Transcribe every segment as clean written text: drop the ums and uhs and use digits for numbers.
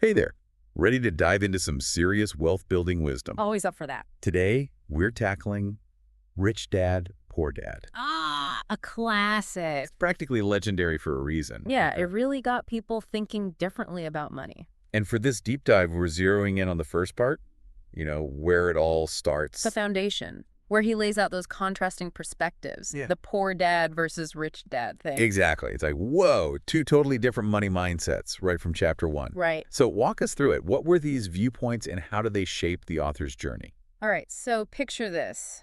Hey there. Ready to dive into some serious wealth-building wisdom? Always up for that. Today, we're tackling Rich Dad, Poor Dad. A classic. It's practically legendary for a reason. Yeah, it really got people thinking differently about money. And for this deep dive, we're zeroing in on the first part, where it all starts. The foundation, where he lays out those contrasting perspectives. Yeah. The poor dad versus rich dad thing. Exactly. It's like, whoa, two totally different money mindsets right from chapter 1. Right. So walk us through it. What were these viewpoints and how do they shape the author's journey? All right, so picture this.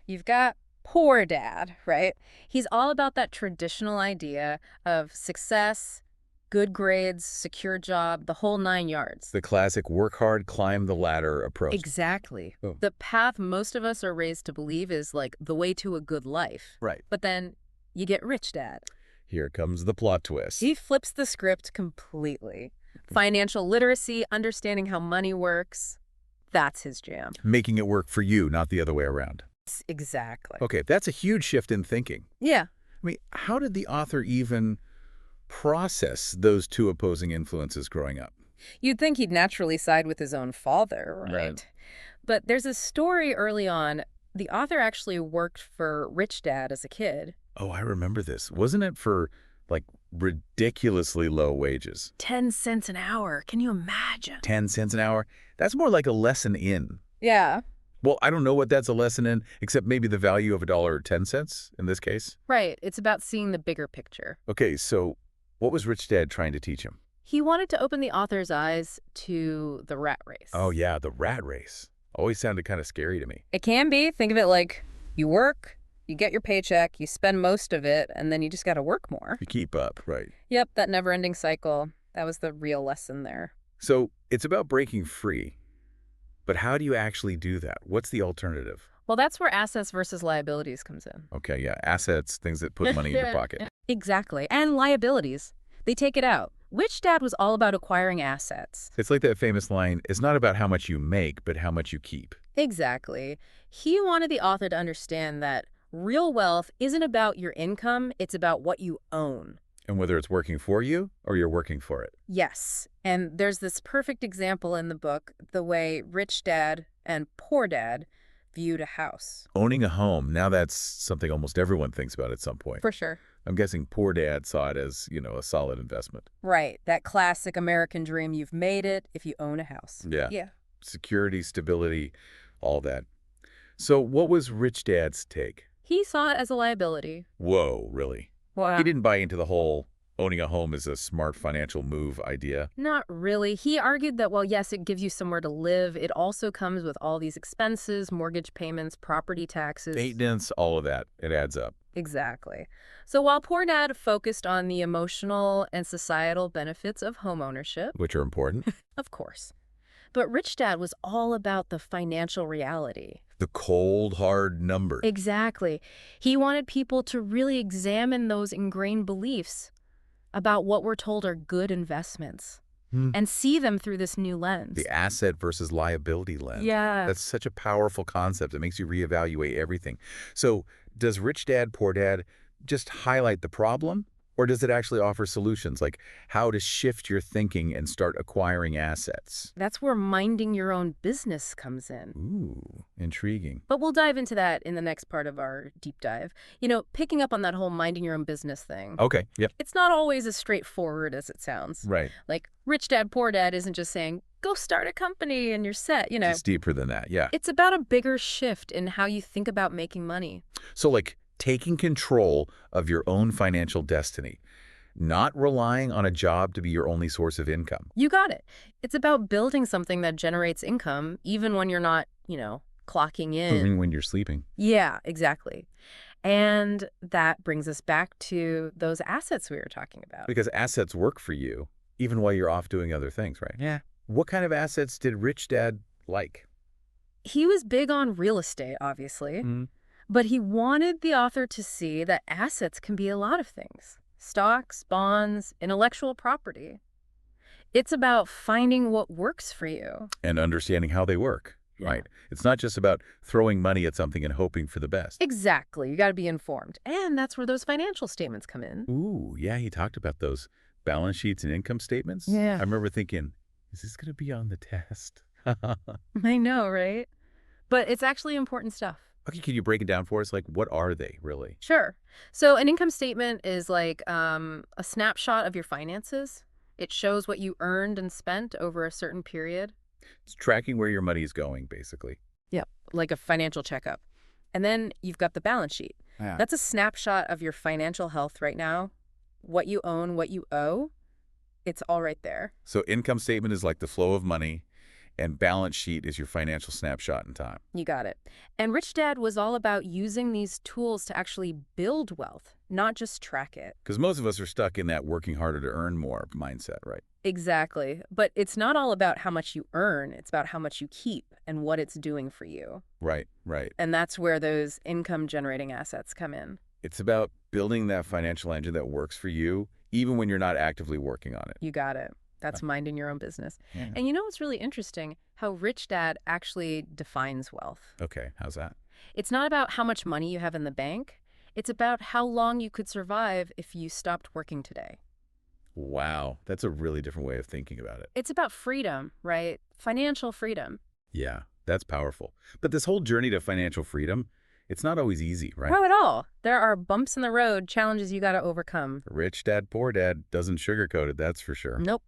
You've got poor dad, right? He's all about that traditional idea of success, good grades, secure job, the whole 9 yards. The classic work hard, climb the ladder approach. Exactly. Oh. The path most of us are raised to believe is like the way to a good life. Right. But then you get rich dad. Here comes the plot twist. He flips the script completely. Financial literacy, understanding how money works, that's his jam. Making it work for you, not the other way around. Exactly. Okay, that's a huge shift in thinking. Yeah. I mean, how did the author even process those two opposing influences growing up? You'd think he'd naturally side with his own father, right? Right. But there's a story early on. The author actually worked for Rich Dad as a kid. Oh, I remember this. Wasn't it for, like, ridiculously low wages? 10 cents an hour. Can you imagine? 10 cents an hour? That's more like a lesson in. Yeah. Well, I don't know what that's a lesson in, except maybe the value of $1.10 in this case. Right. It's about seeing the bigger picture. Okay, so what was Rich Dad trying to teach him? He wanted to open the author's eyes to the rat race. Oh, yeah, the rat race. Always sounded kind of scary to me. It can be. Think of it like you work, you get your paycheck, you spend most of it, and then you just got to work more. You keep up, right. Yep, that never-ending cycle. That was the real lesson there. So it's about breaking free. But how do you actually do that? What's the alternative? Well, that's where assets versus liabilities comes in. Okay, yeah, assets, things that put money in your pocket. Exactly. And liabilities. They take it out. Rich Dad was all about acquiring assets. It's like that famous line, it's not about how much you make, but how much you keep. Exactly. He wanted the author to understand that real wealth isn't about your income, it's about what you own. And whether it's working for you or you're working for it. Yes. And there's this perfect example in the book, the way Rich Dad and Poor Dad viewed a house. Owning a home, now that's something almost everyone thinks about at some point. For sure. I'm guessing Poor Dad saw it as, a solid investment. Right. That classic American dream, you've made it if you own a house. Yeah. Yeah. Security, stability, all that. So what was Rich Dad's take? He saw it as a liability. Whoa, really? Wow. He didn't buy into the whole owning a home is a smart financial move idea. Not really. He argued that, well, yes, it gives you somewhere to live. It also comes with all these expenses, mortgage payments, property taxes. Maintenance, all of that. It adds up. Exactly. So while Poor Dad focused on the emotional and societal benefits of homeownership, Which are important. of course, but Rich Dad was all about the financial reality. The cold, hard number. Exactly. He wanted people to really examine those ingrained beliefs about what we're told are good investments and see them through this new lens. The asset versus liability lens. Yeah. That's such a powerful concept. It makes you reevaluate everything. So does Rich Dad, Poor Dad just highlight the problem? Or does it actually offer solutions, like how to shift your thinking and start acquiring assets? That's where minding your own business comes in. Ooh, intriguing. But we'll dive into that in the next part of our deep dive. Picking up on that whole minding your own business thing. Okay, yep. It's not always as straightforward as it sounds. Right. Like, Rich Dad, Poor Dad isn't just saying, go start a company and you're set, It's deeper than that, yeah. It's about a bigger shift in how you think about making money. So like taking control of your own financial destiny, not relying on a job to be your only source of income. You got it. It's about building something that generates income even when you're not, clocking in. Even when you're sleeping. Yeah, exactly. And that brings us back to those assets we were talking about. Because assets work for you, even while you're off doing other things, right? Yeah. What kind of assets did Rich Dad like? He was big on real estate, obviously, but he wanted the author to see that assets can be a lot of things. Stocks, bonds, intellectual property. It's about finding what works for you. And understanding how they work, right? It's not just about throwing money at something and hoping for the best. Exactly. You got to be informed. And that's where those financial statements come in. Ooh, yeah, he talked about those balance sheets and income statements. Yeah. I remember thinking, Is this going to be on the test? I know, right? But it's actually important stuff. Okay, can you break it down for us? Like, what are they really? Sure. So an income statement is like a snapshot of your finances. It shows what you earned and spent over a certain period. It's tracking where your money is going, basically. Yep. Like a financial checkup. And then you've got the balance sheet. Yeah. That's a snapshot of your financial health right now. What you own, what you owe, it's all right there. So income statement is like the flow of money, and balance sheet is your financial snapshot in time. You got it. And Rich Dad was all about using these tools to actually build wealth, not just track it. Because most of us are stuck in that working harder to earn more mindset, right? Exactly. But it's not all about how much you earn, it's about how much you keep and what it's doing for you. Right, right. And that's where those income generating assets come in. It's about building that financial engine that works for you, even when you're not actively working on it. You got it. That's minding your own business. Yeah. And you know what's really interesting? How Rich Dad actually defines wealth. Okay, how's that? It's not about how much money you have in the bank. It's about how long you could survive if you stopped working today. Wow, that's a really different way of thinking about it. It's about freedom, right? Financial freedom. Yeah, that's powerful. But this whole journey to financial freedom, it's not always easy, right? Not at all. There are bumps in the road, challenges you got to overcome. Rich dad, poor dad doesn't sugarcoat it, that's for sure. Nope.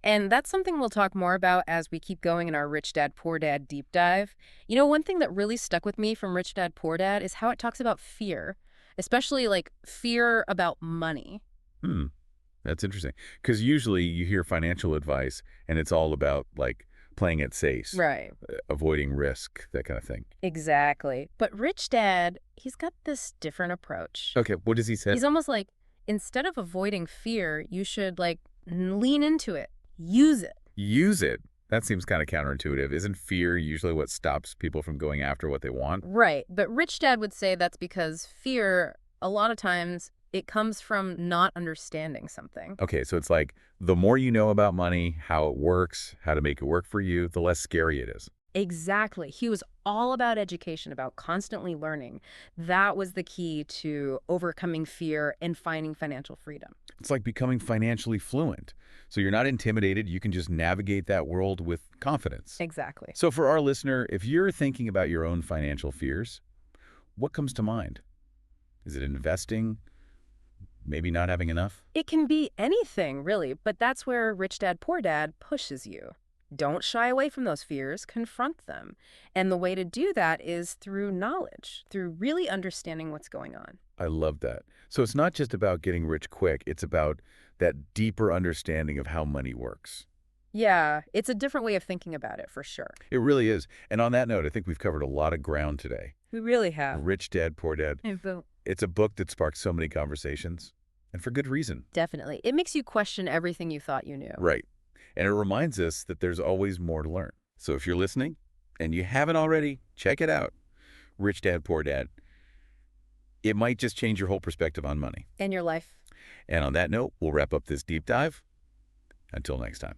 And that's something we'll talk more about as we keep going in our Rich Dad, Poor Dad deep dive. You know, one thing that really stuck with me from Rich Dad, Poor Dad is how it talks about fear, especially like fear about money. Hmm, that's interesting. Because usually you hear financial advice and it's all about like playing it safe, Right. avoiding risk, that kind of thing. Exactly. But Rich Dad, he's got this different approach. Okay, what does he say? He's almost like, instead of avoiding fear, you should like lean into it, use it. Use it. That seems kind of counterintuitive. Isn't fear usually what stops people from going after what they want? Right. But Rich Dad would say that's because fear, a lot of times, it comes from not understanding something. Okay, so it's like the more you know about money, how it works, how to make it work for you, the less scary it is. Exactly. He was all about education, about constantly learning. That was the key to overcoming fear and finding financial freedom. It's like becoming financially fluent. So you're not intimidated. You can just navigate that world with confidence. Exactly. So for our listener, if you're thinking about your own financial fears, what comes to mind? Is it investing? Maybe not having enough? It can be anything, really, but that's where Rich Dad, Poor Dad pushes you. Don't shy away from those fears, confront them. And the way to do that is through knowledge, through really understanding what's going on. I love that. So it's not just about getting rich quick. It's about that deeper understanding of how money works. Yeah, it's a different way of thinking about it, for sure. It really is. And on that note, I think we've covered a lot of ground today. We really have. Rich Dad, Poor Dad. It's a book that sparked so many conversations, and for good reason. Definitely. It makes you question everything you thought you knew. Right. And it reminds us that there's always more to learn. So if you're listening and you haven't already, check it out. Rich Dad, Poor Dad. It might just change your whole perspective on money. In your life. And on that note, we'll wrap up this deep dive. Until next time.